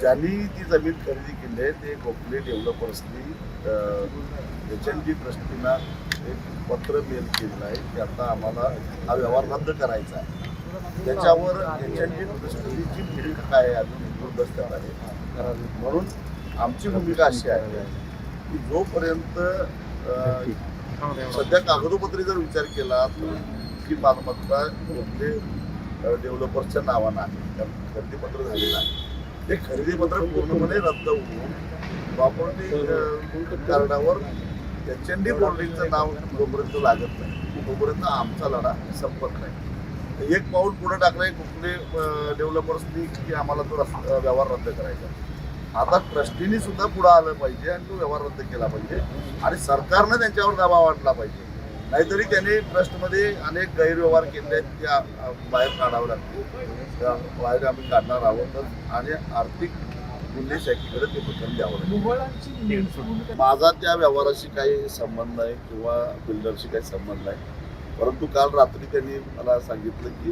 ज्यांनी ती जमीन खरेदी केली आहे ते गोखले डेव्हलपर्सनी HND ट्रस्टींना एक पत्र मेल केलेलं आहे की आता आम्हाला हा व्यवहार रद्द करायचा आहे. त्याच्यावर HND ट्रस्टीची भूमिका काय आहे अजून दुर्दस्तात आहे. म्हणून आमची भूमिका अशी आहे की जोपर्यंत सध्या कागदोपत्री जर विचार केला तर ही मालमत्ता गोखले डेव्हलपर्सच्या नावानं आहे. कारण खरेदीपत्र झालेलं आहे. ते खरेदीपत्र पूर्णपणे रद्द होऊन प्रॉपर्टी कार्डावर HND होल्डिंगचं नाव जोपर्यंत लागत नाही तोपर्यंत आमचा लढा संपत नाही. एक पाऊल पुढे टाकलंय कुठले डेव्हलपर्सनी की आम्हाला तो व्यवहार रद्द करायचा. आता ट्रस्टीनी सुद्धा पुढे आलं पाहिजे आणि तो व्यवहार रद्द केला पाहिजे आणि सरकारनं त्यांच्यावर दबाव आणला पाहिजे. नाहीतरी त्यांनी ट्रस्टमध्ये अनेक गैरव्यवहार केले आहेत त्या बाहेर काढावं लागतील. त्या बाहेर आम्ही काढणार आहोत आणि आर्थिक गुन्हे शाखेकडे ते प्रकरण द्यावं लागेल. माझा त्या व्यवहाराशी काही संबंध नाही किंवा बिल्डरशी काही संबंध नाही. परंतु काल रात्री त्यांनी मला सांगितलं की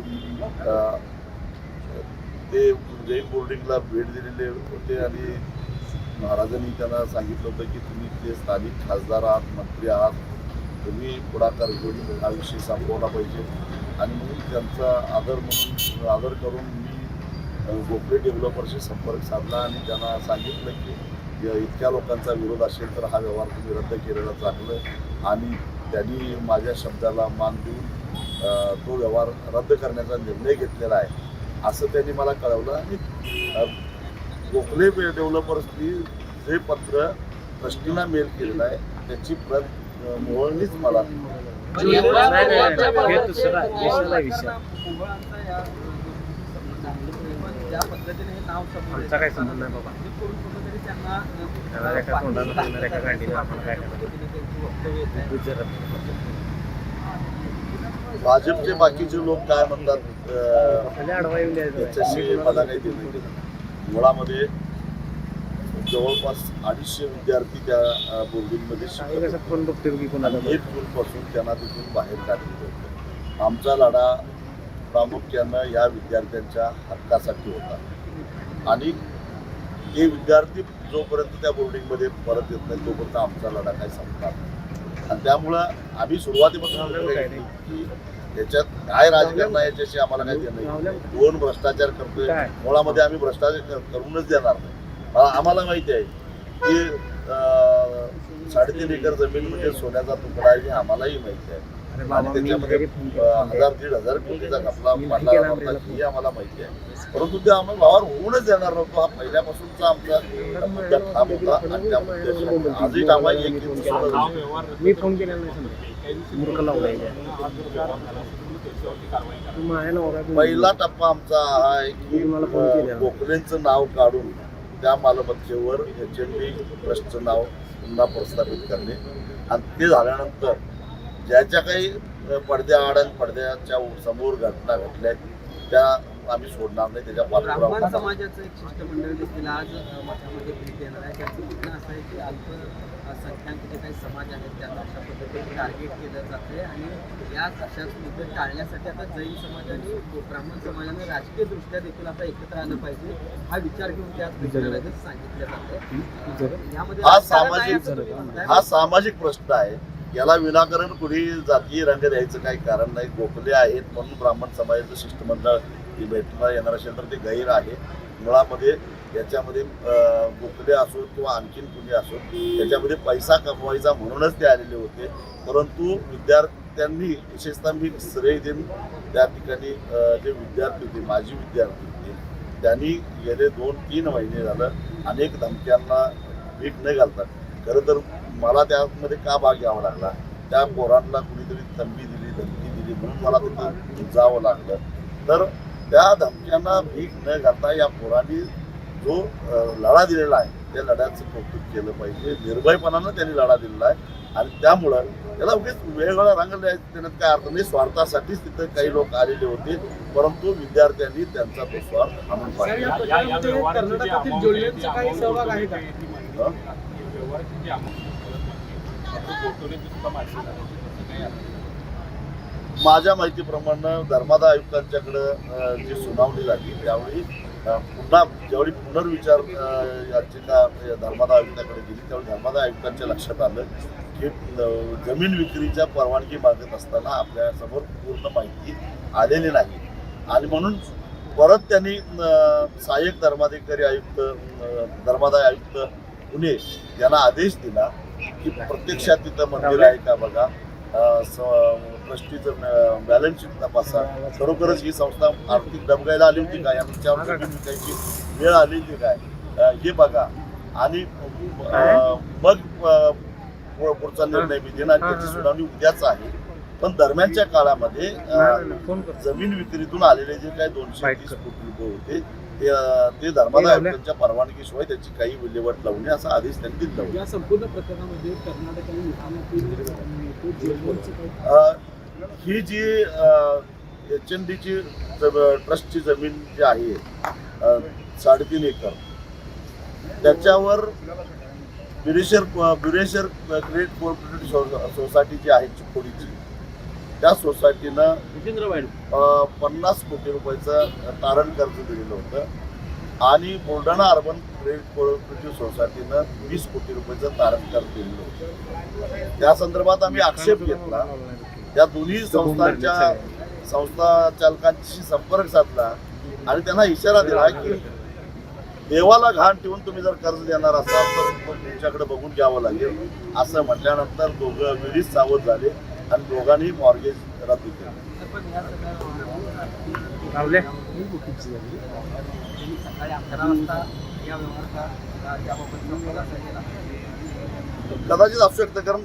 ते जैन बोर्डिंगला भेट दिलेले होते आणि महाराजांनी त्यांना सांगितलं होतं की तुम्ही ते स्थानिक खासदार आहात, मंत्री आहात, तुम्ही पुढाकार घेऊन हा विषय संपवला पाहिजे. आणि म्हणून त्यांचा आदर करून मी गोखले डेव्हलपर्सशी संपर्क साधला आणि त्यांना सांगितलं की इतक्या लोकांचा विरोध असेल तर हा व्यवहार तुम्ही रद्द केलेला चांगलं. आणि त्यांनी माझ्या शब्दाला मान देऊन तो व्यवहार रद्द करण्याचा निर्णय घेतलेला आहे असं त्यांनी मला कळवलं. आणि गोखले डेव्हलपर्सनी जे पत्र ट्रस्टींना मेल केलेलं आहे त्याची प्रत मोहनीच मला काय संबंध नाही बाबा. भाजपचे बाकीचे लोक काय म्हणतात त्याच्याशी मला काही देणं घेणं. मुळामध्ये जवळपास 250 विद्यार्थी त्या बोर्डिंगमध्ये शिकत. 1 जूनपासून त्यांना तिथून बाहेर काढलेलं होतं. आमचा लढा प्रामुख्यानं या विद्यार्थ्यांच्या हक्कासाठी होता आणि हे विद्यार्थी जोपर्यंत त्या बोर्डिंगमध्ये परत येत नाही तोपर्यंत आमचा लढा काही संपणार नाही. आणि त्यामुळं आम्ही सुरुवातीपासून की याच्यात काय राजकारण आहे याच्याशी आम्हाला काही देणं नाही. कोण भ्रष्टाचार करतोय मुळामध्ये आम्ही भ्रष्टाचार करूनच देणार नाही. आम्हाला माहिती आहे की 3.5 एकर जमीन म्हणजे सोन्याचा तुकडा आहे हे आम्हालाही माहिती आहे. आणि त्याच्यामध्ये 1000-1500 कोटीचा घपला पाडला ही आम्हाला माहिती आहे. परंतु ते आम्हाला व्यवहार होऊनच देणार नव्हतो. हा पहिल्यापासूनचा आमचा मुद्दा ठाम होता आणि त्या मुद्द्याची आजही ठाम आहे. मी फोन केला पहिला टप्पा आमचा हा आहे की गोखलेंचं नाव काढून त्या मालमत्तेवर HND ट्रस्टचं नाव पुन्हा प्रस्थापित करणे आणि ते झाल्यानंतर ज्याच्या काही पडद्याआड आणि पडद्याच्या समोर घटना घडल्या त्या आम्ही सोडणार नाही. त्याच्या ब्राह्मण समाजाचं एक शिष्टमंडळ देखील आज मठामध्ये भेट देणार आहे. त्याचं म्हणणं असं आहे की अल्पसंख्याक जे काही समाज आहेत त्यांना अशा पद्धतीने टार्गेट केलं जाते आणि या अशाच मुद्दे टाळण्यासाठी आता जैन समाज आणि ब्राह्मण समाजाने राजकीय दृष्ट्या देखील आता एकत्र आलं पाहिजे हा विचार घेऊन त्याच भेटण्याचं सांगितलं जाते. यामध्ये हा सामाजिक प्रश्न आहे. याला विनाकारण कुणी जातीय रंग द्यायचं काही कारण नाही. गोखले आहेत म्हणून ब्राह्मण समाजाचं शिष्टमंडळ ही भेटला येणार असेल तर ते गैर आहे. मुळामध्ये याच्यामध्ये गोखले असो किंवा आणखीन कुणी असो त्याच्यामध्ये पैसा कमवायचा म्हणूनच ते आलेले होते. परंतु विद्यार्थ्यांनी विशेषतः मी श्रेय देईन त्या ठिकाणी जे विद्यार्थी होते माजी विद्यार्थी होते त्यांनी गेले 2-3 महिने झालं अनेक धमक्यांना भीक न घालतात. खरं तर मला त्यामध्ये का भाग घ्यावा लागला. त्या पोरांना कुणीतरी धमकी दिली म्हणून मला तिथं जावं लागलं. तर त्या धमक्यांना भीक न घालता या पोरांनी जो लढा दिलेला आहे त्या लढ्याचं कौतुक केलं पाहिजे. निर्भयपणानं त्यांनी लढा दिलेला आहे आणि त्यामुळं त्याला उगीच वेगवेगळा रंग देण्यात काय अर्थ नाही. स्वार्थासाठीच तिथं काही लोक आलेले होते परंतु विद्यार्थ्यांनी त्यांचा तो स्वार्थ आणून पाहिजे. माझ्या माहितीप्रमाणे धर्मादाय आयुक्तांच्याकडे जी सुनावणी झाली त्यावेळी पुन्हा ज्यावेळी पुनर्विचार याचिका धर्मादाय आयुक्ताकडे गेली त्यावेळी धर्मादाय आयुक्तांच्या लक्षात आलं की जमीन विक्रीच्या परवानगी मागत असताना आपल्यासमोर पूर्ण माहिती आलेली नाही आणि म्हणून परत त्यांनी सहाय्यक धर्माधिकारी आयुक्त धर्मादाय आयुक्त पुणे यांना आदेश दिला की प्रत्यक्षात तिथं मंदिर आहे का बघा, ट्रस्टीचं बॅलन्स शीट तपासा, खरोखरच ही संस्था आर्थिक डबगायला आली होती का, या तुमच्यावर जमीन विकायची वेळ आली होती काय हे बघा आणि मग पुढचा निर्णय विधीन आणि त्याची सुनावणी उद्याच आहे. पण दरम्यानच्या काळामध्ये जमीन विक्रीतून आलेले जे काही 230 कोटी रुपये होते ते धर्मादाय आयुक्तांच्या परवानगीशिवाय त्याची काही विल्हेवाट लावू नये असा आदेश त्यांनी दिला. या संपूर्ण प्रकरणामध्ये कर्नाटक आणि ही जी HNDची ट्रस्टची जमीन जी आहे 3.5 एकर त्याच्यावर बिरेशर क्रेडिट कोऑपरेटिव्ह सोसायटी जी आहे चिकोडीची त्या सोसायटीनं 50 कोटी रुपयाचं तारण कर्ज दिलेलं होतं आणि बुलढाणा अर्बन क्रेडिट कोऑपरेटिव्ह सोसायटीनं 20 कोटी रुपयाचं तारण कर्ज दिलेलं होतं. त्या संदर्भात आम्ही आक्षेप घेतला. त्या दोन्ही संस्था चालकांशी संपर्क साधला आणि त्यांना इशारा दिला की देवाला घाण ठेवून तुम्ही जर कर्ज देणार असाल तर तुमच्याकडे बघून घ्यावं लागेल असं म्हटल्यानंतर दोघं वेळीच सावध झाले आणि दोघांनी मॉर्गेज रद्द केलं. कदाचित असू शकतं कारण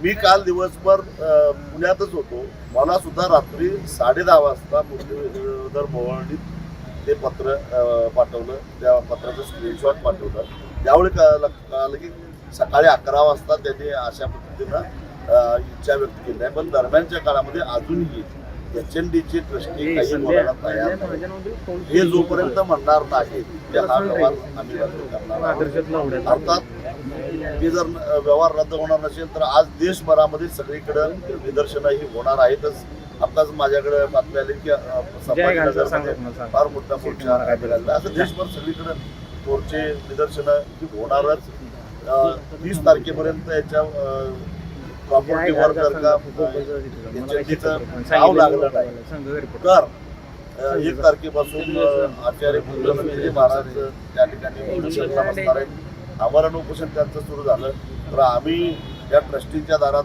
मी काल दिवसभर पुण्यातच होतो. मला सुद्धा रात्री 10:30 वाजता मुरलीधर मोहोळीत ते पत्र पाठवलं, त्या पत्राचं स्क्रीनशॉट पाठवलं. त्यावेळी कळालं की सकाळी 11 वाजता त्यांनी अशा पद्धतीनं इच्छा व्यक्त केली आहे. पण दरम्यानच्या काळामध्ये अजूनही HNDची ट्रस्टी काही बोलायला तयार नाही. हे जोपर्यंत म्हणणार नाही ते हा व्यवहार आम्ही रद्द करणार. अर्थात हे जर व्यवहार रद्द होणार नसेल तर आज देशभरामध्ये सगळीकडे निदर्शनं ही होणार आहेतच. आताच माझ्याकडे बातमी आली की संभाजीनगरमध्ये फार मोठा मोर्चा निघाला. असं देशभर सगळीकडे मोर्चे निदर्शनं ही होणारच. 30 तारखेपर्यंत याच्या प्रॉपर्टीवर जर का HNDचं नाव लागलं नाही तर 1 तारखेपासून आचार्य गुरुनानंदजी महाराज त्या ठिकाणी उपोषणाला बसणार आहेत. आमरण उपोषण त्यांचं सुरू झालं तर आम्ही या ट्रस्टीच्या दारात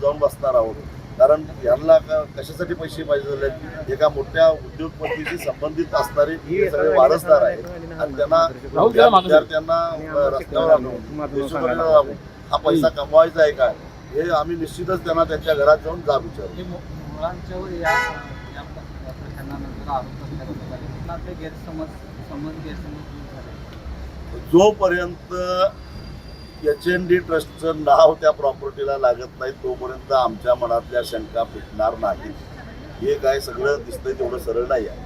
जाऊन बसणार आहोत. कारण यांना कशासाठी पैसे पाहिजे झाले, एका मोठ्या उद्योगपतीशी संबंधित असणारे हे सगळे वारसदार आहेत आणि त्यांना विद्यार्थ्यांना रस्त्यावर आणून हा पैसा कमवायचा आहे का हे आम्ही निश्चितच त्यांना त्यांच्या घरात जाऊन जाब विचारू. मुलांच्यावर या प्रकरणानंतर आरोप गैरसमज जोपर्यंत HND ट्रस्टचं नाव त्या प्रॉपर्टीला लागत नाही तोपर्यंत आमच्या मनातल्या शंका फिटणार नाहीत. हे काय सगळं दिसतंय तेवढं सरळ नाही आहे.